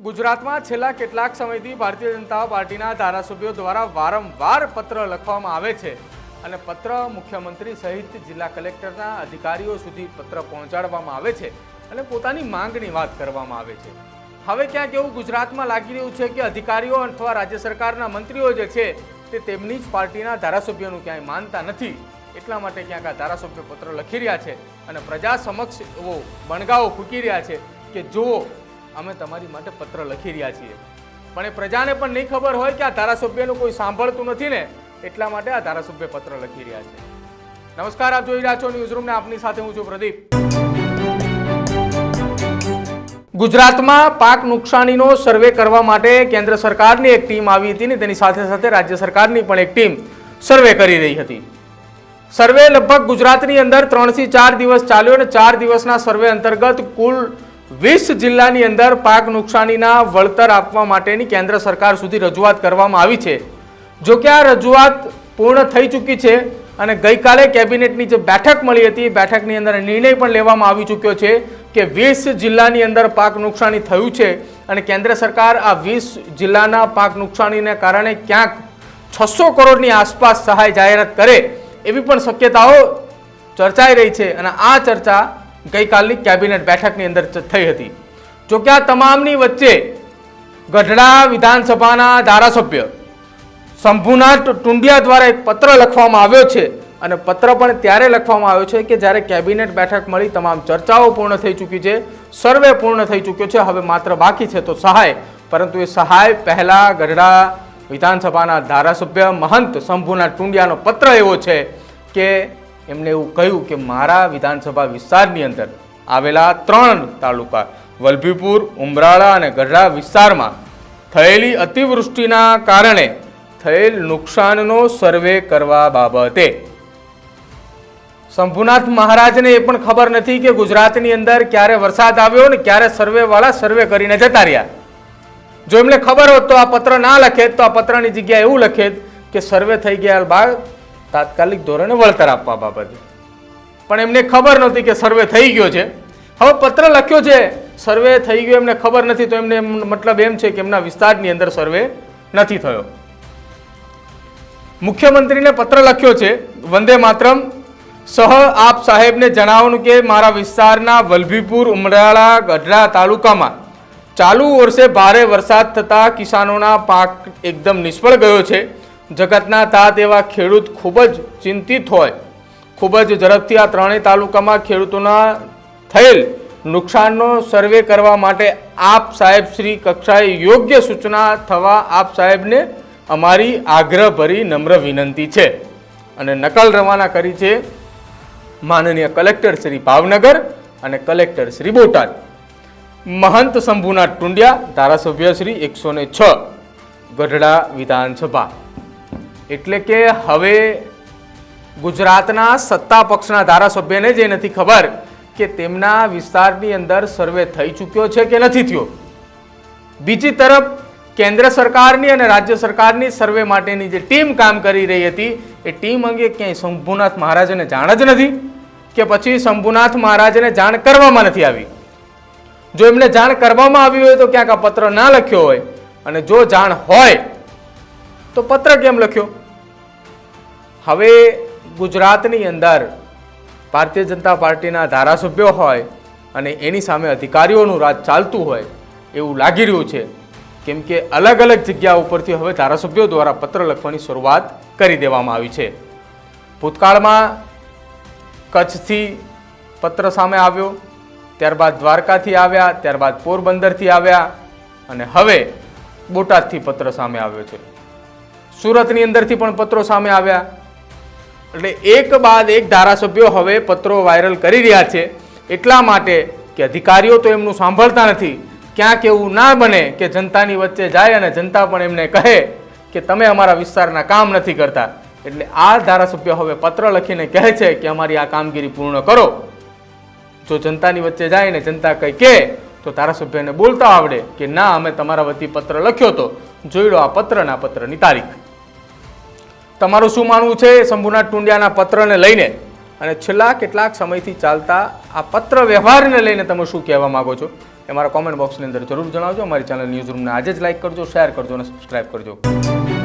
ગુજરાતમાં છેલ્લા કેટલાક સમયથી ભારતીય જનતા પાર્ટીના ધારાસભ્યો દ્વારા વારંવાર પત્ર લખવામાં આવે છે અને પત્ર મુખ્યમંત્રી સહિત જિલ્લા કલેક્ટરના અધિકારીઓ સુધી પત્ર પહોંચાડવામાં આવે છે અને પોતાની માંગની વાત કરવામાં આવે છે। હવે ક્યાંક એવું ગુજરાતમાં લાગી રહ્યું છે કે અધિકારીઓ અથવા રાજ્ય સરકારના મંત્રીઓ જે છે તે તેમની જ પાર્ટીના ધારાસભ્યોનું ક્યાંય માનતા નથી, એટલા માટે ક્યાંક આ ધારાસભ્યો પત્ર લખી રહ્યા છે અને પ્રજા સમક્ષ એવો બણગાવો ફૂંકી રહ્યા છે કે જુઓ અમે તમારી માટે પત્ર લખી રહ્યા છીએ, પણ એ પ્રજાને પણ નહીં ખબર હોય કે આ ધારાસભ્યનું કોઈ સાંભળતું નથી ને, એટલા માટે આ ધારાસભ્ય પત્ર લખી રહ્યા છે। નમસ્કાર, આપ જોઈ રહ્યા છો ન્યૂઝરૂમ ને આપની સાથે હું છું પ્રદીપ। ગુજરાતમાં પાક નુકસાનીનો સર્વે કરવા માટે કેન્દ્ર સરકારની એક ટીમ આવી હતી ને તેની સાથે સાથે રાજ્ય સરકારની પણ એક ટીમ સર્વે કરી રહી હતી। સર્વે લગભગ ગુજરાતની અંદર 3 થી 4 દિવસ ચાલ્યો અને 4 દિવસના સર્વે અંતર્ગત કુલ 20 જિલ્લાની અંદર પાક નુકસાનીના વળતર આપવા માટેની કેન્દ્ર સરકાર સુધી રજૂઆત કરવામાં આવી છે। જો કે આ રજૂઆત પૂર્ણ થઈ ચૂકી છે અને ગઈકાલે કેબિનેટની જે બેઠક મળી હતી એ બેઠકની અંદર નિર્ણય પણ લેવામાં આવી ચૂક્યો છે કે 20 જિલ્લાની અંદર પાક નુકસાની થયું છે અને કેન્દ્ર સરકાર આ 20 જિલ્લાના પાક નુકસાનીને કારણે ક્યાંક 600 કરોડની આસપાસ સહાય જાહેરાત કરે એવી પણ શક્યતાઓ ચર્ચાઈ રહી છે અને આ ચર્ચા ગઈકાલની કેબિનેટ બેઠકની અંદર થઈ હતી। જો કે આ તમામની વચ્ચે ગઢડા વિધાનસભાના ધારાસભ્ય શંભુનાથ ટુંડિયા દ્વારા એક પત્ર લખવામાં આવ્યો છે અને પત્ર પણ ત્યારે લખવામાં આવ્યો છે કે જ્યારે કેબિનેટ બેઠક મળી, તમામ ચર્ચાઓ પૂર્ણ થઈ ચૂકી છે, સર્વે પૂર્ણ થઈ ચૂક્યો છે, હવે માત્ર બાકી છે તો સહાય, પરંતુ એ સહાય પહેલા ગઢડા વિધાનસભાના ધારાસભ્ય મહંત શંભુનાથ ટુંડિયાનો પત્ર એવો છે કે એમણે એવું કહ્યું કે મારા વિધાનસભા વિસ્તારની અંદર આવેલા 3 તાલુકા વલભીપુર, ઉમરાળા અને ગઢડા વિસ્તારમાં થયેલી અતિવૃષ્ટિના કારણે થયેલ નુકસાનનો સર્વે કરવા બાબતે શંભુનાથ મહારાજને એ પણ ખબર નથી કે ગુજરાતની અંદર ક્યારે વરસાદ આવ્યો ને ક્યારે સર્વેવાળા સર્વે કરીને જતા રહ્યા। જો એમને ખબર હોત તો આ પત્ર ના લખે, તો આ પત્રની જગ્યાએ એવું લખે કે સર્વે થઈ ગયા બાદ તાત્કાલિક ધોરણે વળતર આપવા બાબતે, પણ એમને ખબર નહોતી કે સર્વે થઈ ગયો છે। હવે પત્ર લખ્યો છે, સર્વે થઈ ગયો એમને ખબર નથી, તો એમને મતલબ એમ છે કે એમના વિસ્તારની અંદર સર્વે નથી થયો। મુખ્યમંત્રીને પત્ર લખ્યો છે, વંદે માતરમ સહ આપ સાહેબને જણાવવાનું કે મારા વિસ્તારના વલભીપુર, ઉમરાળા, ગઢડા તાલુકામાં ચાલુ વર્ષે ભારે વરસાદ થતા કિસાનોના પાક એકદમ નિષ્ફળ ગયો છે। જગતના તાત એવા ખેડૂત ખૂબ જ ચિંતિત હોય, ખૂબ જ ઝડપથી આ 3 તાલુકામાં ખેડૂતોના થયેલ નુકસાનનો સર્વે કરવા માટે આપ સાહેબ શ્રી કક્ષાએ યોગ્ય સૂચના થવા આપ સાહેબને અમારી આગ્રહભરી નમ્ર વિનંતી છે। અને નકલ રવાના કરી છે માનનીય કલેક્ટર શ્રી ભાવનગર અને કલેક્ટર શ્રી બોટાદ। મહંત શંભુનાથ ટુંડિયા, ધારાસભ્ય શ્રી 106 ગઢડા વિધાનસભા। એટલે કે હવે ગુજરાતના સત્તા પક્ષના ધારાસભ્યને જે નથી ખબર કે તેમના વિસ્તારની અંદર સર્વે થઈ ચૂક્યો છે કે નથી થયો। બીજી તરફ કેન્દ્ર સરકારની અને રાજ્ય સરકારની સર્વે માટેની જે ટીમ કામ કરી રહી હતી એ ટીમ અંગે ક્યાંય શંભુનાથ મહારાજને જાણ જ નથી કે પછી શંભુનાથ મહારાજને જાણ કરવામાં નથી આવી। જો એમને જાણ કરવામાં આવી હોય તો ક્યાંક આ પત્ર ના લખ્યો હોય, અને જો જાણ હોય તો પત્ર કેમ લખ્યો? હવે ગુજરાતની અંદર ભારતીય જનતા પાર્ટીના ધારાસભ્યો હોય અને એની સામે અધિકારીઓનું રાજ ચાલતું હોય એવું લાગી રહ્યું છે, કેમ કે અલગ અલગ જગ્યા ઉપરથી હવે ધારાસભ્યો દ્વારા પત્ર લખવાની શરૂઆત કરી દેવામાં આવી છે। ભૂતકાળમાં કચ્છથી પત્ર સામે આવ્યો, ત્યારબાદ દ્વારકાથી આવ્યા, ત્યારબાદ પોરબંદરથી આવ્યા અને હવે બોટાદથી પત્ર સામે આવ્યો છે। સુરતની અંદરથી પણ પત્રો સામે આવ્યા। એટલે એક બાદ એક ધારાસભ્યો હવે પત્રો વાયરલ કરી રહ્યા છે, એટલા માટે કે અધિકારીઓ તો એમનું સાંભળતા નથી। ક્યાંક એવું ના બને કે જનતાની વચ્ચે જાય અને જનતા પણ એમને કહે કે તમે અમારા વિસ્તારના કામ નથી કરતા, એટલે આ ધારાસભ્ય હવે પત્ર લખીને કહે છે કે અમારી આ કામગીરી પૂર્ણ કરો। જો જનતાની વચ્ચે જાય ને જનતા કંઈ કહે તો ધારાસભ્યને બોલતા આવડે કે ના, અમે તમારા વતી પત્ર લખ્યો તો, જોઈ લો આ પત્રના પત્રની તારીખ। તમારું શું માનવું છે શંભુનાથ ટુંડિયાના પત્રને લઈને અને છેલ્લા કેટલાક સમયથી ચાલતા આ પત્ર વ્યવહારને લઈને તમે શું કહેવા માંગો છો એ મારા કોમેન્ટ બોક્સની અંદર જરૂર જણાવજો. અમારી ચેનલ ન્યૂઝ રૂમને આજે જ લાઇક કરજો, શેર કરજો અને સબસ્ક્રાઈબ કરજો.